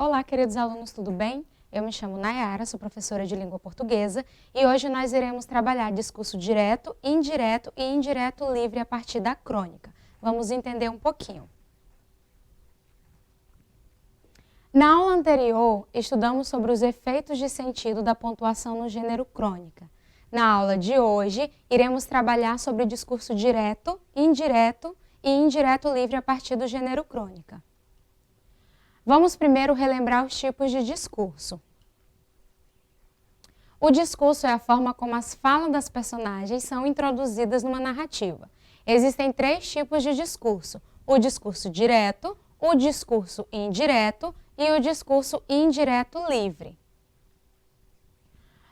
Olá, queridos alunos, tudo bem? Eu me chamo Nayara, sou professora de língua portuguesa e hoje nós iremos trabalhar discurso direto, indireto e indireto livre a partir da crônica. Vamos entender um pouquinho. Na aula anterior, estudamos sobre os efeitos de sentido da pontuação no gênero crônica. Na aula de hoje, iremos trabalhar sobre discurso direto, indireto e indireto livre a partir do gênero crônica. Vamos primeiro relembrar os tipos de discurso. O discurso é a forma como as falas das personagens são introduzidas numa narrativa. Existem 3 tipos de discurso: o discurso direto, o discurso indireto e o discurso indireto livre.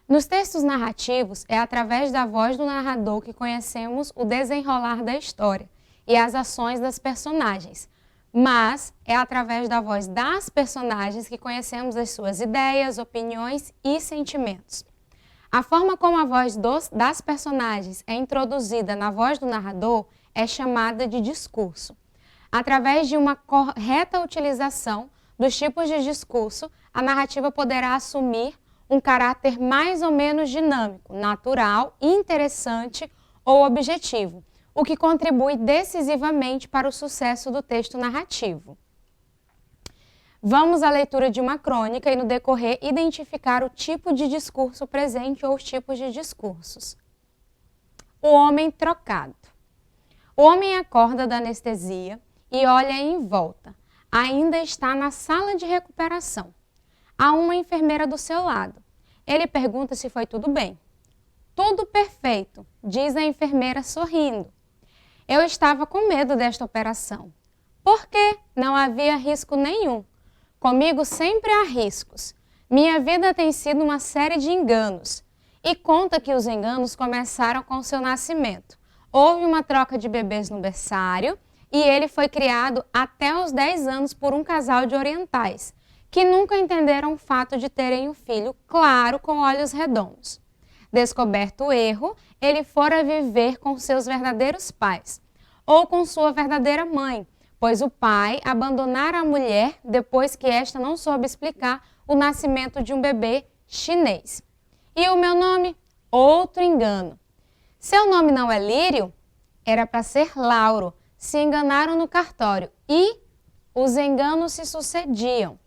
Nos textos narrativos, é através da voz do narrador que conhecemos o desenrolar da história e as ações das personagens. Mas é através da voz das personagens que conhecemos as suas ideias, opiniões e sentimentos. A forma como a voz das personagens é introduzida na voz do narrador é chamada de discurso. Através de uma correta utilização dos tipos de discurso, a narrativa poderá assumir um caráter mais ou menos dinâmico, natural, interessante ou objetivo, o que contribui decisivamente para o sucesso do texto narrativo. Vamos à leitura de uma crônica e, no decorrer, identificar o tipo de discurso presente ou os tipos de discursos. O homem trocado. O homem acorda da anestesia e olha em volta. Ainda está na sala de recuperação. Há uma enfermeira do seu lado. Ele pergunta se foi tudo bem. Tudo perfeito, diz a enfermeira sorrindo. Eu estava com medo desta operação. Por quê? Não havia risco nenhum. Comigo sempre há riscos. Minha vida tem sido uma série de enganos. E conta que os enganos começaram com seu nascimento. Houve uma troca de bebês no berçário e ele foi criado até os 10 anos por um casal de orientais, que nunca entenderam o fato de terem um filho claro com olhos redondos. Descoberto o erro, ele fora viver com seus verdadeiros pais, ou com sua verdadeira mãe, pois o pai abandonara a mulher depois que esta não soube explicar o nascimento de um bebê chinês. E o meu nome? Outro engano. Seu nome não é Lírio? Era para ser Lauro. Se enganaram no cartório e os enganos se sucediam.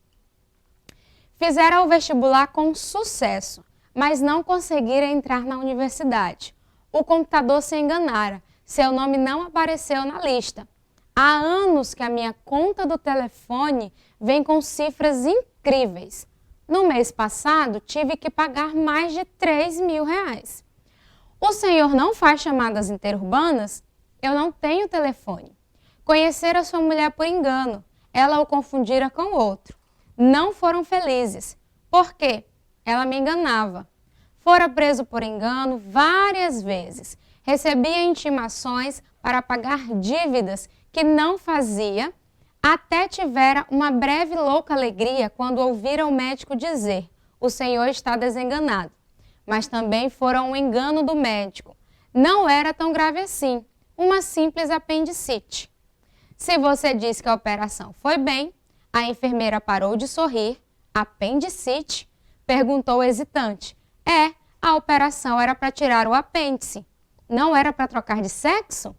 Fizeram o vestibular com sucesso, mas não conseguiram entrar na universidade. O computador se enganara, seu nome não apareceu na lista. Há anos que a minha conta do telefone vem com cifras incríveis. No mês passado, tive que pagar mais de 3.000 reais. O senhor não faz chamadas interurbanas? Eu não tenho telefone. Conhecera sua mulher por engano. Ela o confundira com outro. Não foram felizes. Por quê? Ela me enganava. Fora preso por engano várias vezes. Recebia intimações para pagar dívidas que não fazia, até tivera uma breve louca alegria quando ouvira o médico dizer: o senhor está desenganado. Mas também fora um engano do médico. Não era tão grave assim, uma simples apendicite. Se você diz que a operação foi bem, a enfermeira parou de sorrir. Apendicite? Perguntou hesitante. A operação era para tirar o apêndice. Não era para trocar de sexo?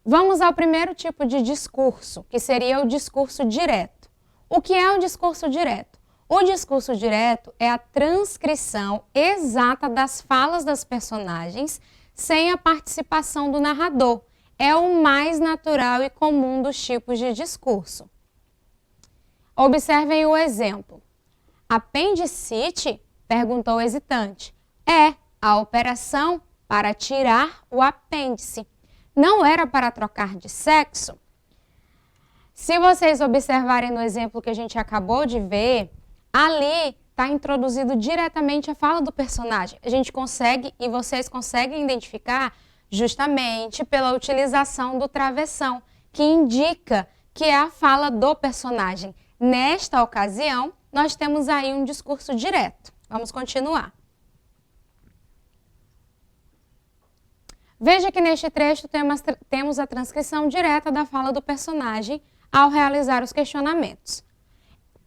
Vamos ao primeiro tipo de discurso, que seria o discurso direto. O que é o discurso direto? O discurso direto é a transcrição exata das falas das personagens sem a participação do narrador. É o mais natural e comum dos tipos de discurso. Observem o exemplo. Apendicite? Perguntou o hesitante. É a operação para tirar o apêndice. Não era para trocar de sexo? Se vocês observarem no exemplo que a gente acabou de ver, ali está introduzido diretamente a fala do personagem. A gente consegue, e vocês conseguem identificar justamente pela utilização do travessão, que indica que é a fala do personagem. Nesta ocasião, nós temos aí um discurso direto. Vamos continuar. Veja que neste trecho temos a transcrição direta da fala do personagem ao realizar os questionamentos.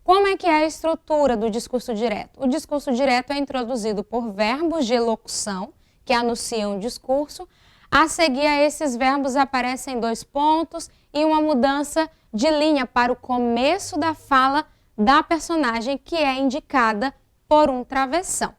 Como é que é a estrutura do discurso direto? O discurso direto é introduzido por verbos de elocução, que anunciam o discurso. A seguir a esses verbos aparecem 2 pontos e uma mudança de linha para o começo da fala da personagem, que é indicada por um travessão.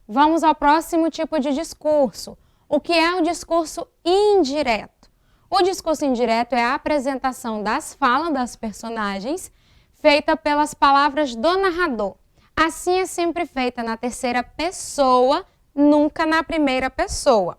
Vamos ao próximo tipo de discurso. O que é o discurso indireto? O discurso indireto é a apresentação das falas das personagens feita pelas palavras do narrador. Assim é sempre feita na terceira pessoa, nunca na primeira pessoa.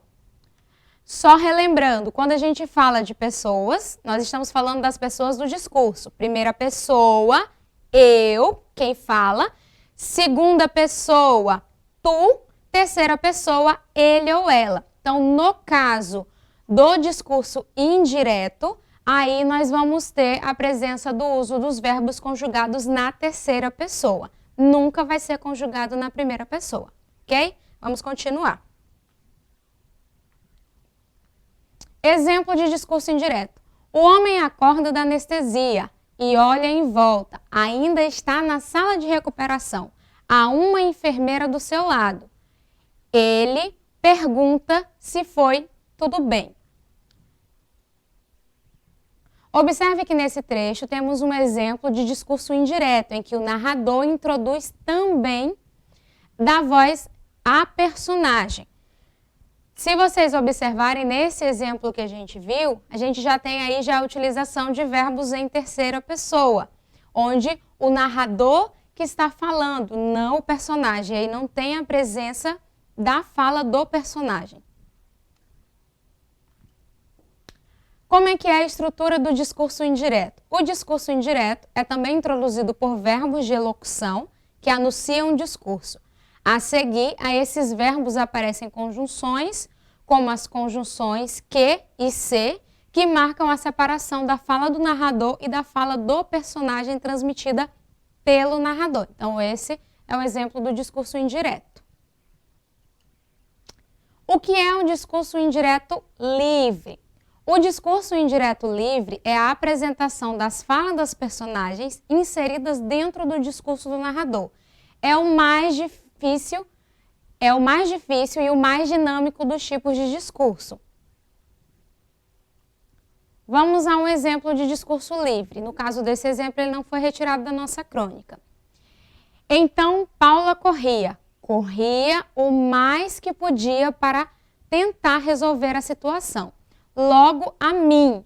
Só relembrando, quando a gente fala de pessoas, nós estamos falando das pessoas do discurso. Primeira pessoa, eu, quem fala. Segunda pessoa, tu. Terceira pessoa, ele ou ela. Então, no caso do discurso indireto, aí nós vamos ter a presença do uso dos verbos conjugados na terceira pessoa. Nunca vai ser conjugado na primeira pessoa, ok? Vamos continuar. Exemplo de discurso indireto. O homem acorda da anestesia e olha em volta. Ainda está na sala de recuperação. Há uma enfermeira do seu lado. Ele pergunta se foi tudo bem. Observe que nesse trecho temos um exemplo de discurso indireto, em que o narrador introduz também da voz a personagem. Se vocês observarem nesse exemplo que a gente viu, a gente já tem aí já a utilização de verbos em terceira pessoa, onde o narrador que está falando, não o personagem, aí não tem a presença da fala do personagem. Como é que é a estrutura do discurso indireto? O discurso indireto é também introduzido por verbos de elocução que anunciam o discurso. A seguir, a esses verbos aparecem conjunções, como as conjunções que e se, que marcam a separação da fala do narrador e da fala do personagem transmitida pelo narrador. Então, esse é um exemplo do discurso indireto. O que é um discurso indireto livre? O discurso indireto livre é a apresentação das falas das personagens inseridas dentro do discurso do narrador. É o mais difícil e o mais dinâmico dos tipos de discurso. Vamos a um exemplo de discurso livre. No caso desse exemplo, ele não foi retirado da nossa crônica. Então, Paula corria o mais que podia para tentar resolver a situação. Logo a mim,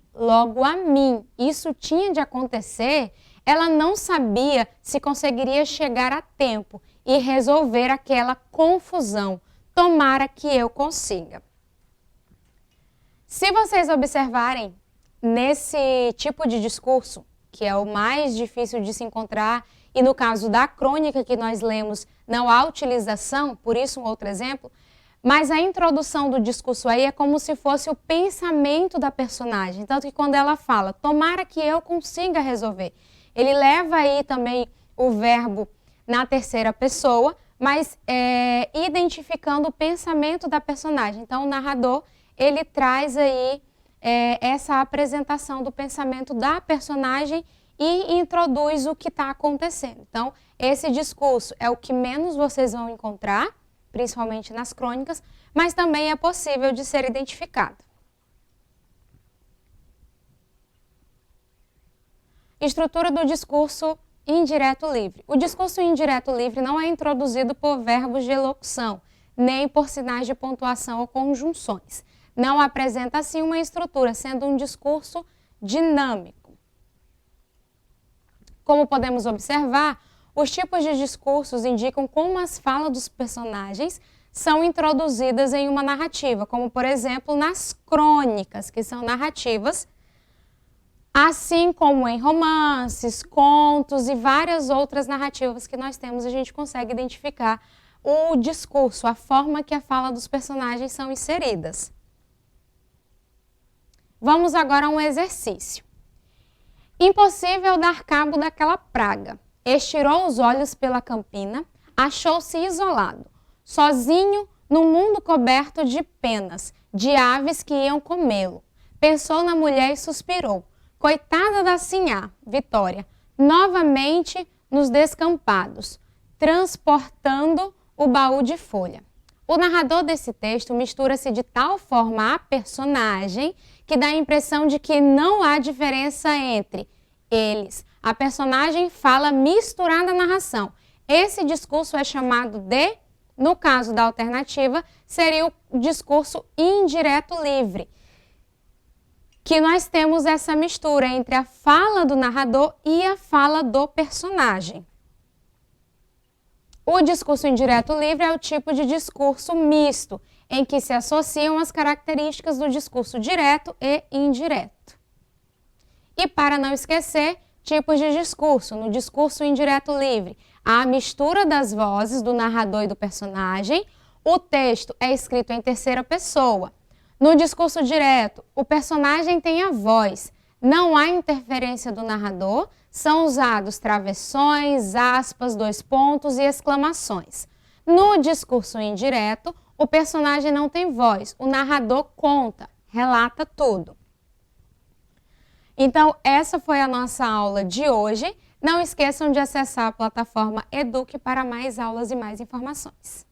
isso tinha de acontecer, ela não sabia se conseguiria chegar a tempo e resolver aquela confusão. Tomara que eu consiga. Se vocês observarem nesse tipo de discurso, que é o mais difícil de se encontrar, e no caso da crônica que nós lemos, não há utilização, por isso um outro exemplo, mas a introdução do discurso aí é como se fosse o pensamento da personagem. Tanto que quando ela fala, tomara que eu consiga resolver, ele leva aí também o verbo na terceira pessoa, mas identificando o pensamento da personagem. Então, o narrador, ele traz aí essa apresentação do pensamento da personagem e introduz o que está acontecendo. Então, esse discurso é o que menos vocês vão encontrar, principalmente nas crônicas, mas também é possível de ser identificado. Estrutura do discurso indireto livre. O discurso indireto livre não é introduzido por verbos de elocução, nem por sinais de pontuação ou conjunções. Não apresenta, assim, uma estrutura, sendo um discurso dinâmico. Como podemos observar, os tipos de discursos indicam como as falas dos personagens são introduzidas em uma narrativa, como, por exemplo, nas crônicas, que são narrativas, assim como em romances, contos e várias outras narrativas que nós temos, a gente consegue identificar o discurso, a forma que a fala dos personagens são inseridas. Vamos agora a um exercício. Impossível dar cabo daquela praga. Estirou os olhos pela campina, achou-se isolado, sozinho num mundo coberto de penas, de aves que iam comê-lo. Pensou na mulher e suspirou. Coitada da Sinhá, Vitória, novamente nos descampados, transportando o baú de folha. O narrador desse texto mistura-se de tal forma a personagem que dá a impressão de que não há diferença entre eles. A personagem fala misturada à narração. Esse discurso é chamado de, no caso da alternativa, seria o discurso indireto livre, que nós temos essa mistura entre a fala do narrador e a fala do personagem. O discurso indireto livre é o tipo de discurso misto, em que se associam as características do discurso direto e indireto. E para não esquecer, tipos de discurso. No discurso indireto livre, há a mistura das vozes do narrador e do personagem. O texto é escrito em terceira pessoa. No discurso direto, o personagem tem a voz. Não há interferência do narrador, são usados travessões, aspas, dois pontos e exclamações. No discurso indireto, o personagem não tem voz, o narrador conta, relata tudo. Então, essa foi a nossa aula de hoje. Não esqueçam de acessar a plataforma Eduque para mais aulas e mais informações.